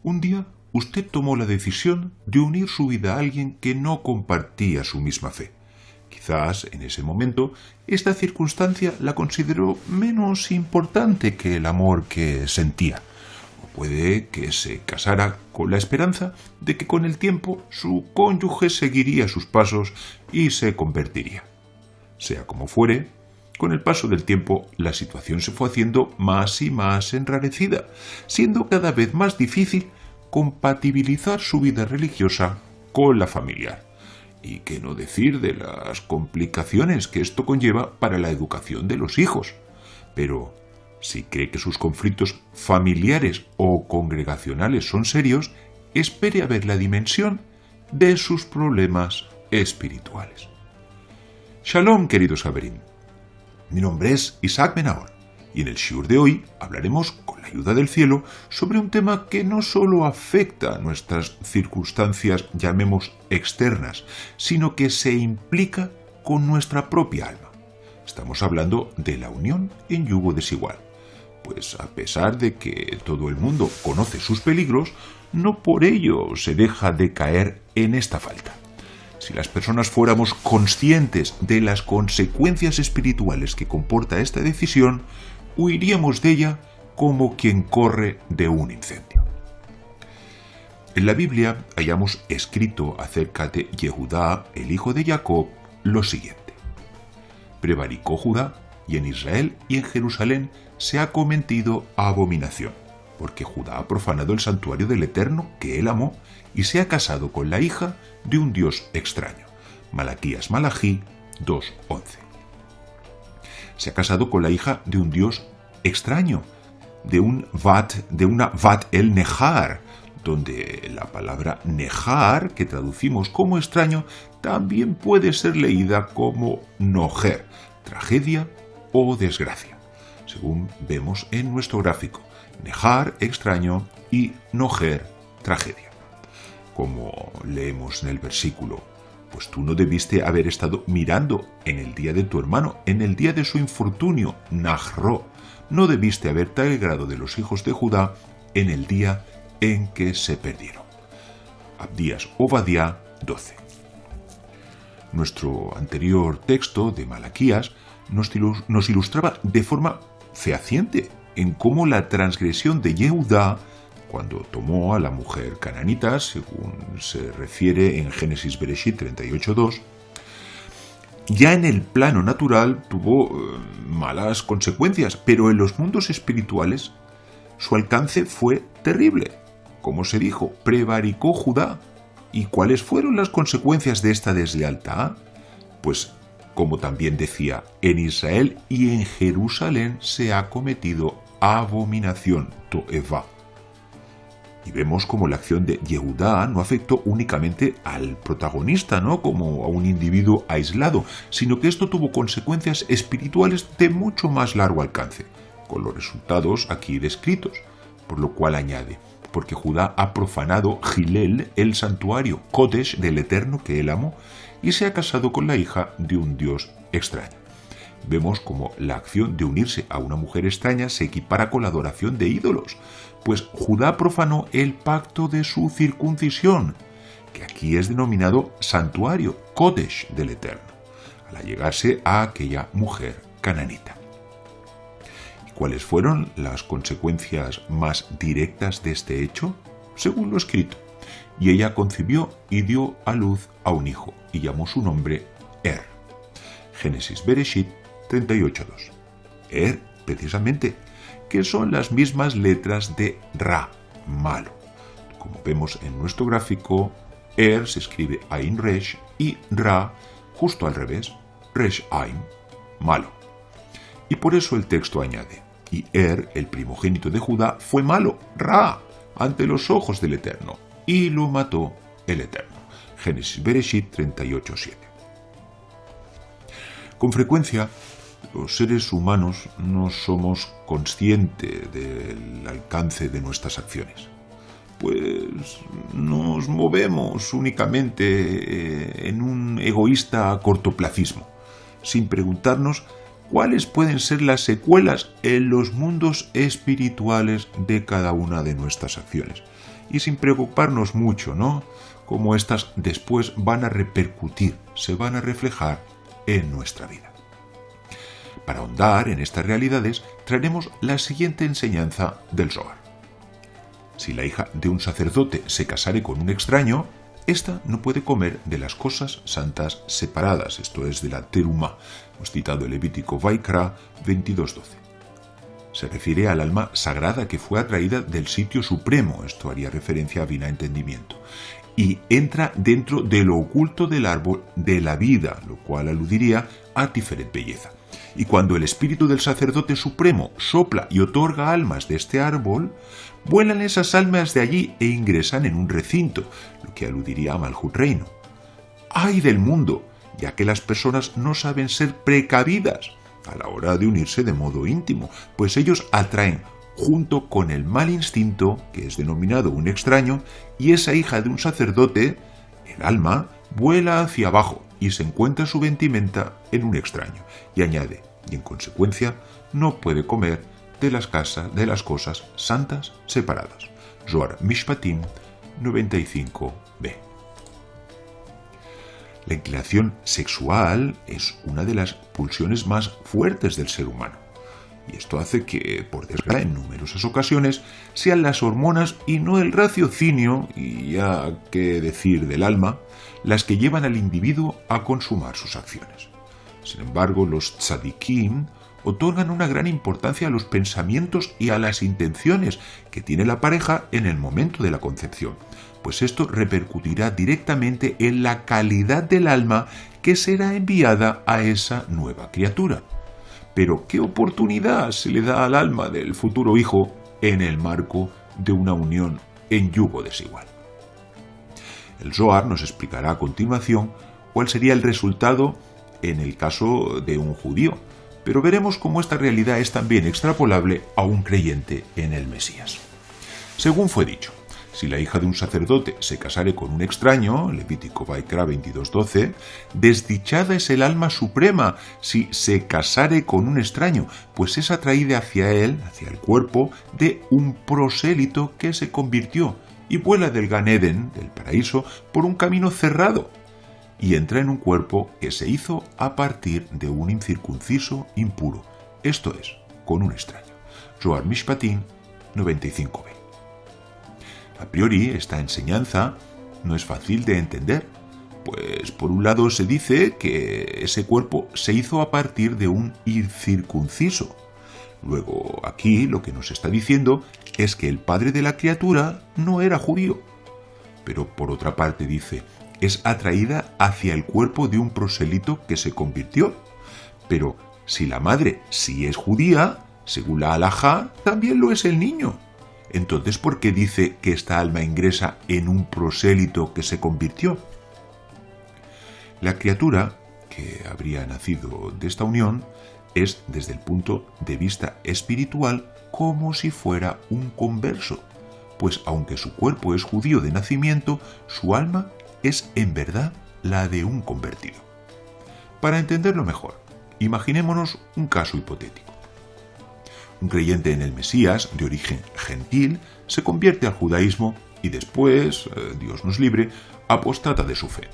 Un día, usted tomó la decisión de unir su vida a alguien que no compartía su misma fe. Quizás, en ese momento, esta circunstancia la consideró menos importante que el amor que sentía. O puede que se casara con la esperanza de que con el tiempo su cónyuge seguiría sus pasos y se convertiría. Sea como fuere, con el paso del tiempo la situación se fue haciendo más y más enrarecida, siendo cada vez más difícil compatibilizar su vida religiosa con la familiar. Y qué no decir de las complicaciones que esto conlleva para la educación de los hijos. Pero, si cree que sus conflictos familiares o congregacionales son serios, espere a ver la dimensión de sus problemas espirituales. Shalom, queridos Haverim. Mi nombre es Isaac Ben-Naor, y en el shiur de hoy hablaremos, con la ayuda del cielo, sobre un tema que no solo afecta a nuestras circunstancias, llamemos externas, sino que se implica con nuestra propia alma. Estamos hablando de la unión en yugo desigual. Pues a pesar de que todo el mundo conoce sus peligros, no por ello se deja de caer en esta falta. Si las personas fuéramos conscientes de las consecuencias espirituales que comporta esta decisión, huiríamos de ella como quien corre de un incendio. En la Biblia hayamos escrito acerca de Yehudá, el hijo de Jacob, lo siguiente: prevaricó Judá, y en Israel y en Jerusalén se ha cometido abominación, porque Judá ha profanado el santuario del Eterno que él amó y se ha casado con la hija de un dios extraño. Malaquías Malají 2:11. Se ha casado con la hija de un dios extraño, de una Vat el Nehar, donde la palabra Nehar, que traducimos como extraño, también puede ser leída como Nojer, tragedia o desgracia, según vemos en nuestro gráfico. Nehar, extraño, y Nojer, tragedia. Como leemos en el versículo: pues tú no debiste haber estado mirando en el día de tu hermano, en el día de su infortunio, Najró. No debiste haberte alegrado de los hijos de Judá en el día en que se perdieron. Abdías Obadía 12. Nuestro anterior texto de Malaquías nos ilustraba de forma fehaciente en cómo la transgresión de Yehudá, cuando tomó a la mujer cananita, según se refiere en Génesis Bereshit 38:2, ya en el plano natural tuvo malas consecuencias, pero en los mundos espirituales su alcance fue terrible. Como se dijo, prevaricó Judá. ¿Y cuáles fueron las consecuencias de esta deslealtad? Pues, como también decía, en Israel y en Jerusalén se ha cometido abominación, to'evá. Y vemos como la acción de Yehudá no afectó únicamente al protagonista, ¿no?, como a un individuo aislado, sino que esto tuvo consecuencias espirituales de mucho más largo alcance, con los resultados aquí descritos, por lo cual añade: porque Judá ha profanado Gilel, el santuario Kodesh del Eterno que él amó, y se ha casado con la hija de un dios extraño. Vemos como la acción de unirse a una mujer extraña se equipara con la adoración de ídolos, pues Judá profanó el pacto de su circuncisión, que aquí es denominado santuario, Kodesh del Eterno, al allegarse a aquella mujer cananita. ¿Y cuáles fueron las consecuencias más directas de este hecho? Según lo escrito: y ella concibió y dio a luz a un hijo, y llamó su nombre Er. Génesis Bereshit 38:2. Er, precisamente, que son las mismas letras de Ra, malo. Como vemos en nuestro gráfico, Er se escribe Ain Resh y Ra, justo al revés, Resh Ain, malo. Y por eso el texto añade: y Er, el primogénito de Judá, fue malo, Ra, ante los ojos del Eterno, y lo mató el Eterno. Génesis Bereshit 38:7. Con frecuencia, los seres humanos no somos conscientes del alcance de nuestras acciones, pues nos movemos únicamente en un egoísta cortoplacismo, sin preguntarnos cuáles pueden ser las secuelas en los mundos espirituales de cada una de nuestras acciones. y sin preocuparnos mucho, ¿no? Cómo éstas después van a repercutir, se van a reflejar en nuestra vida. Para ahondar en estas realidades, traeremos la siguiente enseñanza del Zohar. Si la hija de un sacerdote se casare con un extraño, ésta no puede comer de las cosas santas separadas, esto es de la terumá. Hemos citado el Levítico Vaikra 22:12. Se refiere al alma sagrada que fue atraída del sitio supremo, esto haría referencia a Bina entendimiento, y entra dentro de lo oculto del árbol de la vida, lo cual aludiría a Tiferet belleza. Y cuando el espíritu del sacerdote supremo sopla y otorga almas de este árbol, vuelan esas almas de allí e ingresan en un recinto, lo que aludiría a Malhut reino. ¡Ay del mundo! Ya que las personas no saben ser precavidas a la hora de unirse de modo íntimo, pues ellos atraen junto con el mal instinto, que es denominado un extraño, y esa hija de un sacerdote, el alma, vuela hacia abajo y se encuentra su vestimenta en un extraño, y añade, y en consecuencia no puede comer de las cosas santas separadas. Zohar Mishpatim 95b. La inclinación sexual es una de las pulsiones más fuertes del ser humano. Y esto hace que, por desgracia, en numerosas ocasiones, sean las hormonas y no el raciocinio, y ya qué decir del alma, las que llevan al individuo a consumar sus acciones. Sin embargo, los tzadikim otorgan una gran importancia a los pensamientos y a las intenciones que tiene la pareja en el momento de la concepción, pues esto repercutirá directamente en la calidad del alma que será enviada a esa nueva criatura. Pero ¿qué oportunidad se le da al alma del futuro hijo en el marco de una unión en yugo desigual? El Zohar nos explicará a continuación cuál sería el resultado en el caso de un judío, pero veremos cómo esta realidad es también extrapolable a un creyente en el Mesías. Según fue dicho, si la hija de un sacerdote se casare con un extraño, Levítico Vaikra 22:12, desdichada es el alma suprema si se casare con un extraño, pues es atraída hacia él, hacia el cuerpo, de un prosélito que se convirtió y vuela del Gan Eden, del paraíso, por un camino cerrado, y entra en un cuerpo que se hizo a partir de un incircunciso impuro, esto es, con un extraño. Zohar Mishpatim 95b. A priori, esta enseñanza no es fácil de entender, pues por un lado se dice que ese cuerpo se hizo a partir de un incircunciso. Luego, aquí lo que nos está diciendo es que el padre de la criatura no era judío. Pero por otra parte dice, es atraída hacia el cuerpo de un prosélito que se convirtió. Pero si la madre sí es judía, según la halajá, también lo es el niño. Entonces, ¿por qué dice que esta alma ingresa en un prosélito que se convirtió? La criatura que habría nacido de esta unión es, desde el punto de vista espiritual, como si fuera un converso, pues aunque su cuerpo es judío de nacimiento, su alma es en verdad la de un convertido. Para entenderlo mejor, imaginémonos un caso hipotético. Un creyente en el Mesías, de origen gentil, se convierte al judaísmo y después, Dios nos libre, apostata de su fe.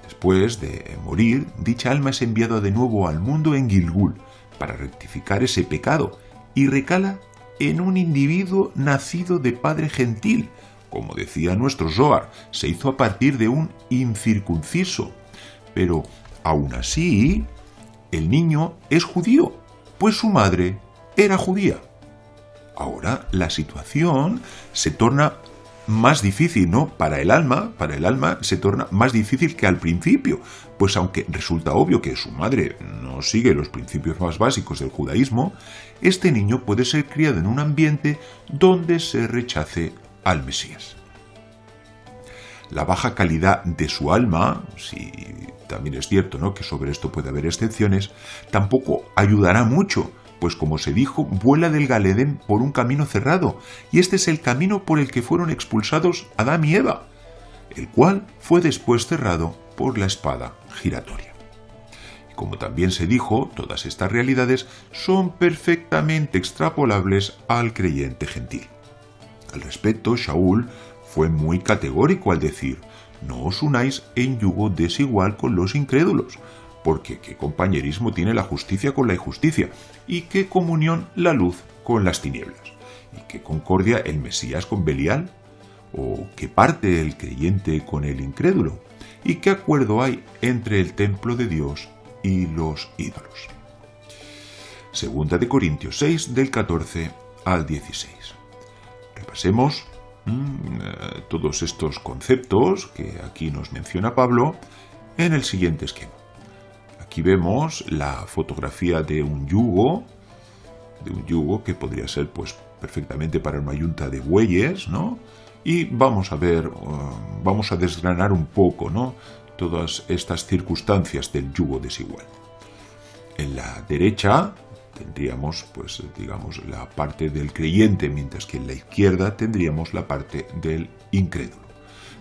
Después de morir, dicha alma es enviada de nuevo al mundo en Gilgul para rectificar ese pecado y recala en un individuo nacido de padre gentil. Como decía nuestro Zohar, se hizo a partir de un incircunciso. Pero, aún así, el niño es judío, pues su madre era judía. Ahora la situación se torna más difícil, ¿no? Para el alma se torna más difícil que al principio, pues aunque resulta obvio que su madre no sigue los principios más básicos del judaísmo, este niño puede ser criado en un ambiente donde se rechace al Mesías. La baja calidad de su alma, si también es cierto, ¿no?, que sobre esto puede haber excepciones, tampoco ayudará mucho, pues como se dijo, vuela del Gan Eden por un camino cerrado, y este es el camino por el que fueron expulsados Adán y Eva, el cual fue después cerrado por la espada giratoria. Y como también se dijo, todas estas realidades son perfectamente extrapolables al creyente gentil. Al respecto, Shaul fue muy categórico al decir: no os unáis en yugo desigual con los incrédulos, porque qué compañerismo tiene la justicia con la injusticia, y qué comunión la luz con las tinieblas, y qué concordia el Mesías con Belial, o qué parte el creyente con el incrédulo, y qué acuerdo hay entre el templo de Dios y los ídolos. Segunda de Corintios 6, del 14 al 16. Repasemos todos estos conceptos que aquí nos menciona Pablo en el siguiente esquema. Aquí vemos la fotografía de un yugo que podría ser pues perfectamente para una yunta de bueyes, ¿no? Y vamos a ver, vamos a desgranar un poco, ¿no?, todas estas circunstancias del yugo desigual. En la derecha tendríamos, pues, digamos, la parte del creyente, mientras que en la izquierda tendríamos la parte del incrédulo.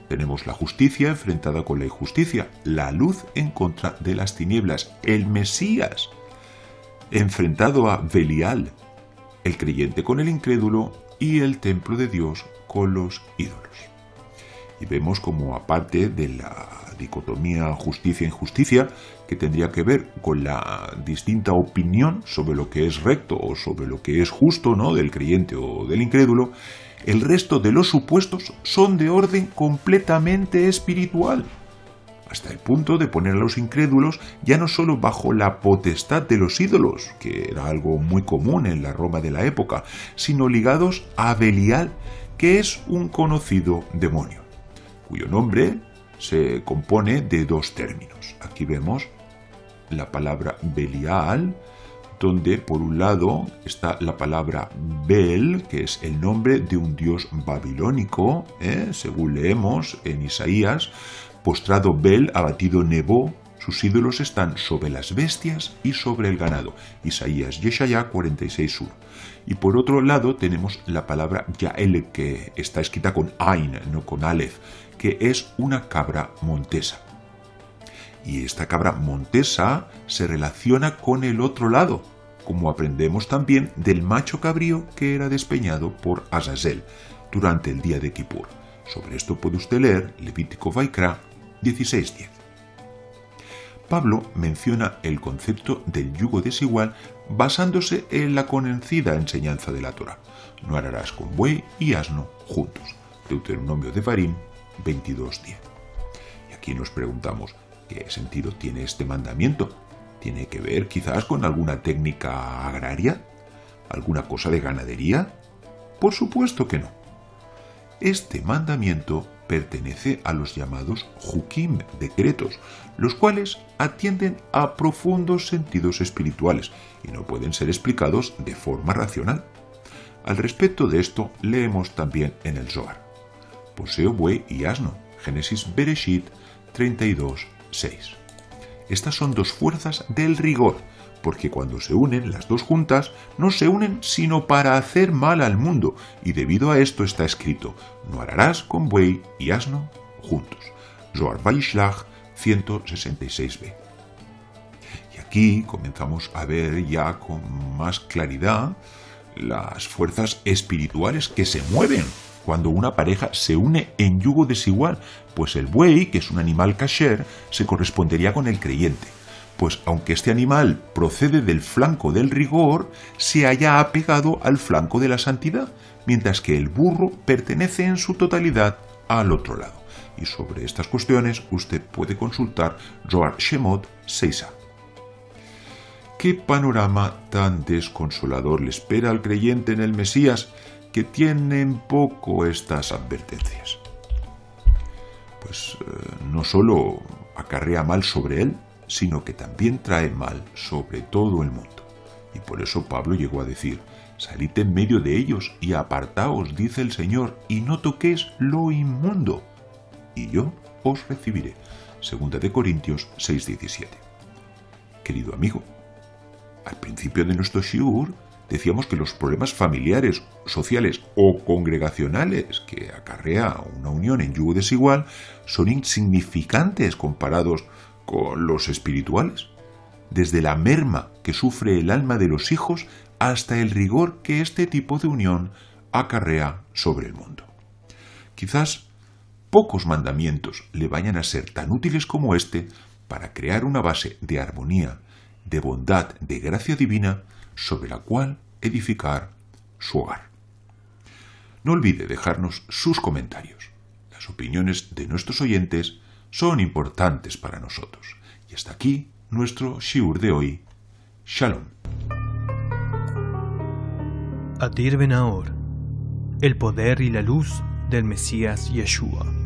Tenemos la justicia enfrentada con la injusticia, la luz en contra de las tinieblas, el Mesías enfrentado a Belial, el creyente con el incrédulo y el templo de Dios con los ídolos. Y vemos como, aparte de la dicotomía justicia-injusticia, que tendría que ver con la distinta opinión sobre lo que es recto o sobre lo que es justo, ¿no?, del creyente o del incrédulo, el resto de los supuestos son de orden completamente espiritual, hasta el punto de poner a los incrédulos ya no solo bajo la potestad de los ídolos, que era algo muy común en la Roma de la época, sino ligados a Belial, que es un conocido demonio, cuyo nombre se compone de dos términos. Aquí vemos la palabra Belial, donde por un lado está la palabra Bel, que es el nombre de un dios babilónico, según leemos en Isaías: postrado Bel, abatido Nebo, sus ídolos están sobre las bestias y sobre el ganado. Isaías Yeshayá 46:1. Y por otro lado tenemos la palabra Yael, que está escrita con Ain, no con Aleph, que es una cabra montesa. Y esta cabra montesa se relaciona con el otro lado, como aprendemos también del macho cabrío que era despeñado por Azazel durante el día de Kippur. Sobre esto puede usted leer Levítico Vaikra 16:10. Pablo menciona el concepto del yugo desigual basándose en la conocida enseñanza de la Torá: no ararás con buey y asno juntos. Deuteronomio Devarim 22:10. Y aquí nos preguntamos, ¿qué sentido tiene este mandamiento? ¿Tiene que ver quizás con alguna técnica agraria? ¿Alguna cosa de ganadería? Por supuesto que no. Este mandamiento pertenece a los llamados Jukim, decretos, los cuales atienden a profundos sentidos espirituales y no pueden ser explicados de forma racional. Al respecto de esto, leemos también en el Zohar: poseo buey y asno, Génesis Bereshit 32:6. Estas son dos fuerzas del rigor, porque cuando se unen las dos juntas, no se unen sino para hacer mal al mundo, y debido a esto está escrito: no ararás con buey y asno juntos. Zohar Vaishlach 166b. Y aquí comenzamos a ver ya con más claridad las fuerzas espirituales que se mueven cuando una pareja se une en yugo desigual, pues el buey, que es un animal kasher, se correspondería con el creyente, pues aunque este animal procede del flanco del rigor, se halla apegado al flanco de la santidad, mientras que el burro pertenece en su totalidad al otro lado. Y sobre estas cuestiones usted puede consultar Zohar Shemot 6a. ¿Qué panorama tan desconsolador le espera al creyente en el Mesías, que tiene en poco estas advertencias? Pues no solo acarrea mal sobre él, sino que también trae mal sobre todo el mundo. Y por eso Pablo llegó a decir: salid en medio de ellos y apartaos, dice el Señor, y no toquéis lo inmundo, y yo os recibiré. Segunda de Corintios 6:17. Querido amigo, al principio de nuestro shiur decíamos que los problemas familiares, sociales o congregacionales que acarrea una unión en yugo desigual son insignificantes comparados con los espirituales, desde la merma que sufre el alma de los hijos hasta el rigor que este tipo de unión acarrea sobre el mundo. Quizás pocos mandamientos le vayan a ser tan útiles como este para crear una base de armonía, de bondad, de gracia divina sobre la cual edificar su hogar. No olvide dejarnos sus comentarios. Las opiniones de nuestros oyentes son importantes para nosotros. Y hasta aquí nuestro shiur de hoy. Shalom. Adir Ben Naor, el poder y la luz del Mesías Yeshua.